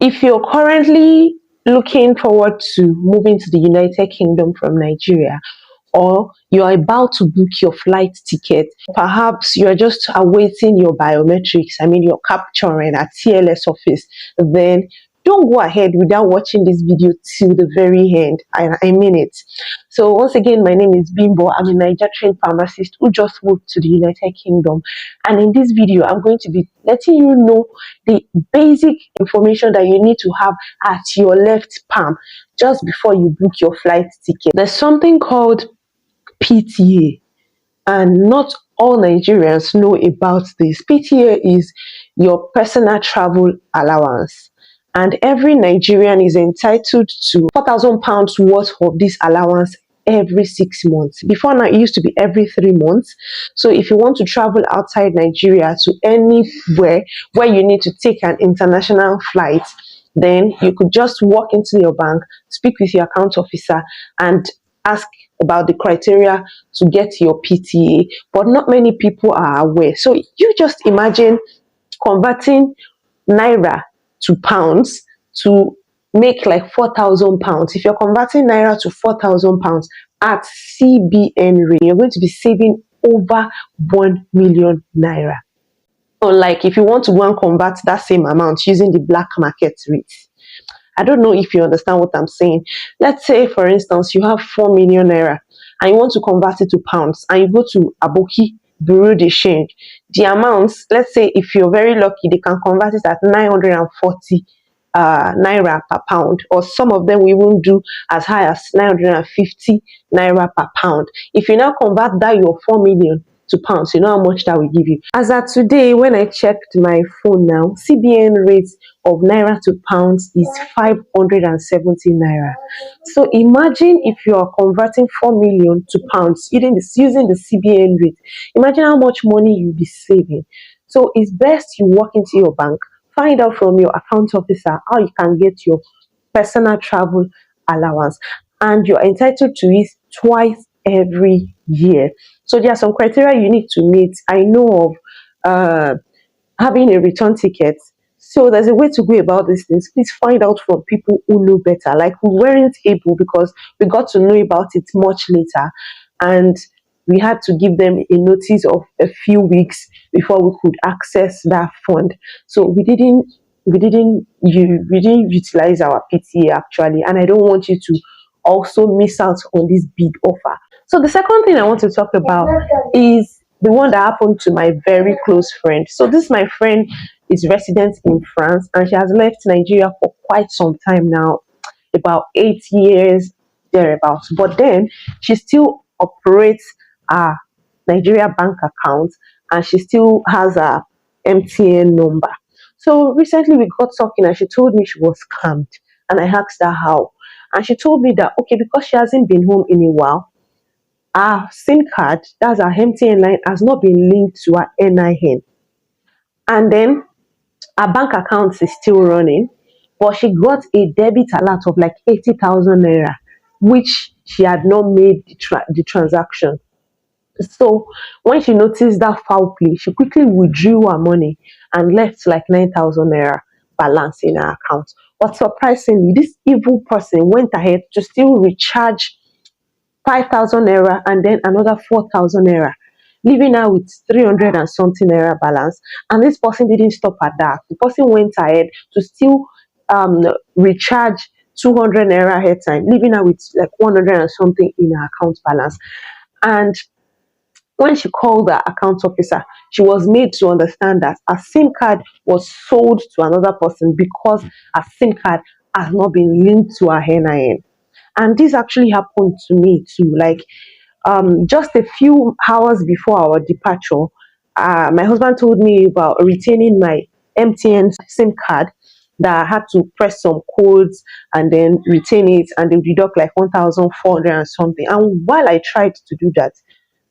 If you're currently looking forward to moving to the United Kingdom from Nigeria, or you're about to book your flight ticket, perhaps you're just awaiting your biometrics, I mean your capturing at TLS office, then don't go ahead without watching this video till the very end. I mean it. So once again, my name is Bimbo. I'm a Niger trained pharmacist who just moved to the United Kingdom. And in this video, I'm going to be letting you know the basic information that you need to have at your left palm just before you book your flight ticket. There's something called PTA, and not all Nigerians know about this. PTA is your personal travel allowance, and every Nigerian is entitled to £4,000 worth of this allowance every 6 months. Before now, it used to be every 3 months. So if you want to travel outside Nigeria to anywhere where you need to take an international flight, then you could just walk into your bank, speak with your account officer, and ask about the criteria to get your PTA. But not many people are aware. So you just imagine converting naira to pounds to make like £4,000. If you're converting naira to £4,000 at CBN rate, you're going to be saving over 1 million naira. Unlike if you want to go and convert that same amount using the black market rate. I don't know if you understand what I'm saying. Let's say, for instance, you have 4 million naira and you want to convert it to pounds, and you go to Aboki Bureau de Change. The amounts, let's say if you're very lucky, they can convert it at 940 naira per pound, or some of them will even do as high as 950 naira per pound. If you now convert that your 4 million to pounds, you know how much that will give you. As at today, when I checked my phone now, CBN rate of naira to pounds is 570 naira. So imagine if you are converting 4 million to pounds using the CBN rate. Imagine how much money you'll be saving. So it's best you walk into your bank, find out from your account officer how you can get your personal travel allowance, and you're entitled to it twice every year. So there are some criteria you need to meet. I know of having a return ticket. So there's a way to go about these things. Please find out from people who know better. Like, we weren't able because we got to know about it much later, and we had to give them a notice of a few weeks before we could access that fund. So we didn't utilize our PTA actually, and I don't want you to also miss out on this big offer. So the second thing I want to talk about is the one that happened to my very close friend. So this my friend is resident in France, and she has left Nigeria for quite some time now, about 8 years thereabouts. But then she still operates a Nigeria bank account, and she still has a MTN number. So recently we got talking, and she told me she was scammed, and I asked her how, and she told me that okay, because she hasn't been home in a while, our SIM card, that's our MTN line, has not been linked to our NIN. And then our bank account is still running, but she got a debit alert of like 80,000 naira, which she had not made the transaction. So when she noticed that foul play, she quickly withdrew her money and left like 9,000 naira balance in her account. But surprisingly, this evil person went ahead to still recharge 5,000 naira and then another 4,000 naira, leaving her with 300 and something naira balance. And this person didn't stop at that. The person went ahead to still recharge 200 naira airtime, leaving her with like 100 and something in her account balance. And when she called the account officer, she was made to understand that a SIM card was sold to another person because a SIM card has not been linked to her NIN. And this actually happened to me too. Like, just a few hours before our departure, my husband told me about retaining my MTN SIM card, that I had to press some codes and then retain it, and they deduct like 1,400 and something. And while I tried to do that,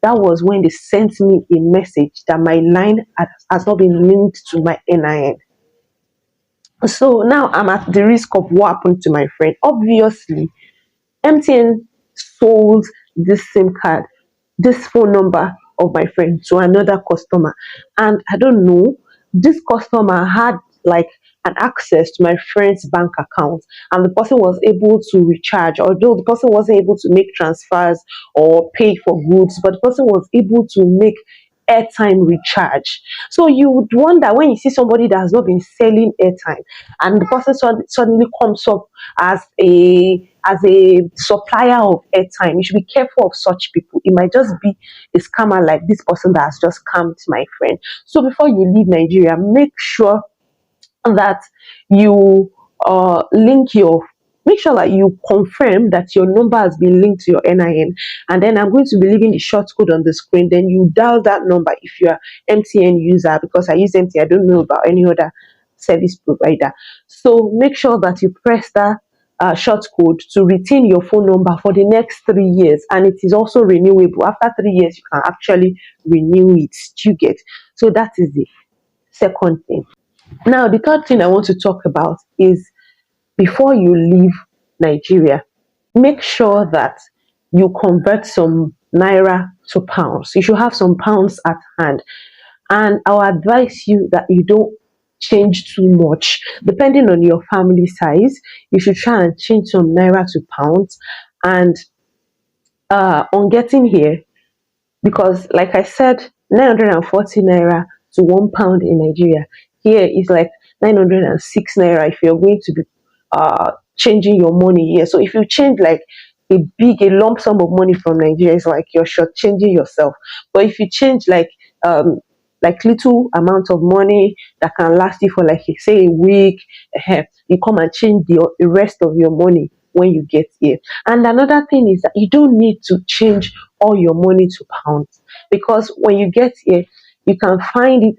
that was when they sent me a message that my line has not been linked to my NIN. So now I'm at the risk of what happened to my friend. Obviously, MTN sold this SIM card, this phone number of my friend to another customer. And I don't know, this customer had like and access to my friend's bank account, and the person was able to recharge, although the person wasn't able to make transfers or pay for goods, but the person was able to make airtime recharge. So you would wonder, when you see somebody that has not been selling airtime and the person suddenly comes up as a supplier of airtime, you should be careful of such people. It might just be a scammer like this person that has just scammed my friend. So before you leave Nigeria, make sure that you link your make sure that you confirm that your number has been linked to your NIN, and then I'm going to be leaving the short code on the screen. Then you dial that number if you are MTN user, because I use MTN. I don't know about any other service provider. So make sure that you press that short code to retain your phone number for the next 3 years, and it is also renewable. After 3 years, you can actually renew it. Do you get? So that is the second thing. Now, the third thing I want to talk about is, before you leave Nigeria, make sure that you convert some naira to pounds. You should have some pounds at hand. And I'll advise you that you don't change too much. Depending on your family size, you should try and change some naira to pounds. And on getting here, because like I said, 940 naira to £1 in Nigeria here is like 906 naira if you're going to be changing your money here. So if you change like a lump sum of money from Nigeria, it's like you're shortchanging yourself. But if you change like little amount of money that can last you for, like, say, a week, you come and change the rest of your money when you get here. And another thing is that you don't need to change all your money to pounds, because when you get here, you can find it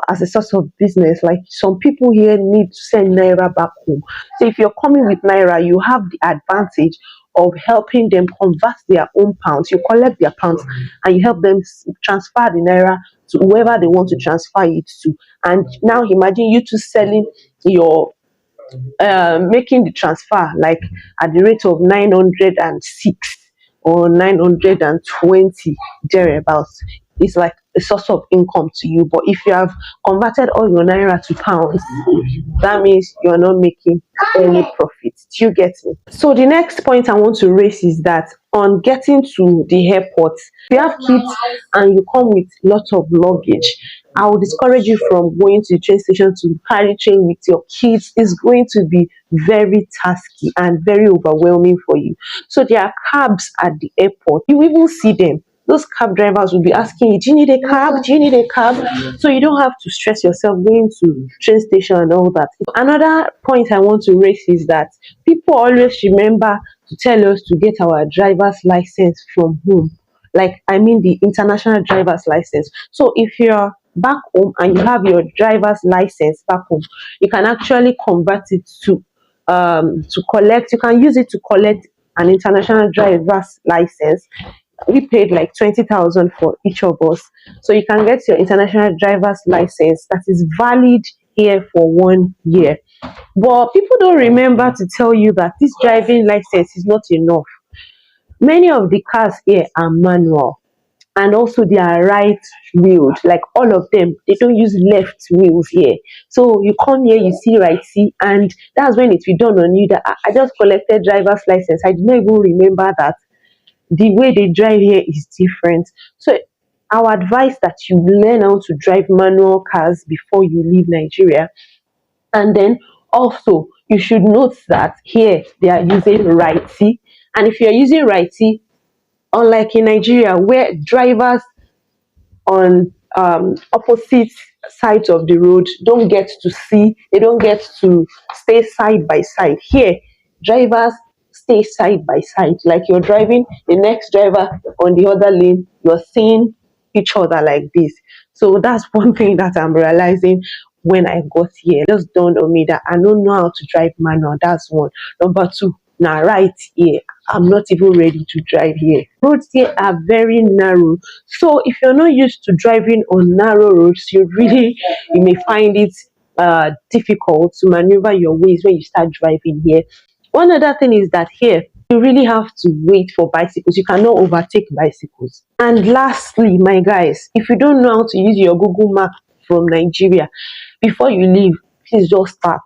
as a source of business. Like, some people here need to send naira back home. So if you're coming with naira, you have the advantage of helping them convert their own pounds. You collect their pounds and you help them transfer the naira to whoever they want to transfer it to. And now imagine you two selling your making the transfer like at the rate of 906 or 920 thereabouts. It's like a source of income to you. But if you have converted all your naira to pounds, that means you're not making any profit. Do you get me? So the next point I want to raise is that on getting to the airport, if you have kids and you come with lots of luggage, I will discourage you from going to the train station to carry train with your kids. It's going to be very tasky and very overwhelming for you. So there are cabs at the airport. You even see them. Those cab drivers will be asking you, do you need a cab? Do you need a cab? So you don't have to stress yourself going to train station and all that. Another point I want to raise is that people always remember to tell us to get our driver's license from home. Like, I mean, the international driver's license. So if you're back home and you have your driver's license back home, you can actually convert it to collect. You can use it to collect an international driver's license. We paid like 20,000 for each of us, so you can get your international driver's license that is valid here for 1 year. But people don't remember to tell you that this driving license is not enough. Many of the cars here are manual, and also they are right wheeled. Like, all of them, they don't use left wheels here. So you come here, you see right, see, and that's when it will dawn on you that I just collected driver's license. I did not even remember that the way they drive here is different. So I would advise that you learn how to drive manual cars before you leave Nigeria. And then also, you should note that here they are using righty. And if you're using righty, unlike in Nigeria, where drivers on opposite sides of the road don't get to see, they don't get to stay side by side. Here, drivers stay side by side. Like, you're driving, the next driver on the other lane, you're seeing each other like this. So that's one thing that I'm realizing when I got here. It just dawned on me that I don't know how to drive manual. That's one. Number two, now right here, I'm not even ready to drive here. Roads here are very narrow. So if you're not used to driving on narrow roads, you may find it difficult to maneuver your ways when you start driving here. One other thing is that here, you really have to wait for bicycles. You cannot overtake bicycles. And lastly, my guys, if you don't know how to use your Google Map from Nigeria, before you leave, please just start.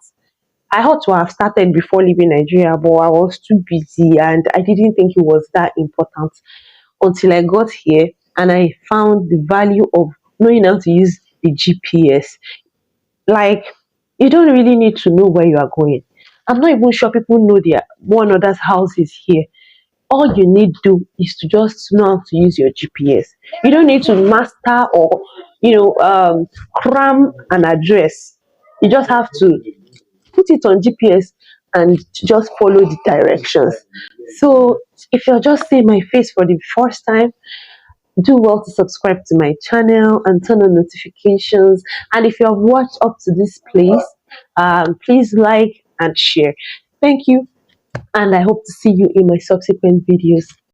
I ought to have started before leaving Nigeria, but I was too busy and I didn't think it was that important until I got here and I found the value of knowing how to use the GPS. Like, you don't really need to know where you are going. I'm not even sure people know their one another's houses here. All you need to do is to just know how to use your GPS. You don't need to master or cram an address. You just have to put it on GPS and just follow the directions. So if you're just seeing my face for the first time, do well to subscribe to my channel and turn on notifications. And if you have watched up to this place, please like and share. Thank you, and I hope to see you in my subsequent videos.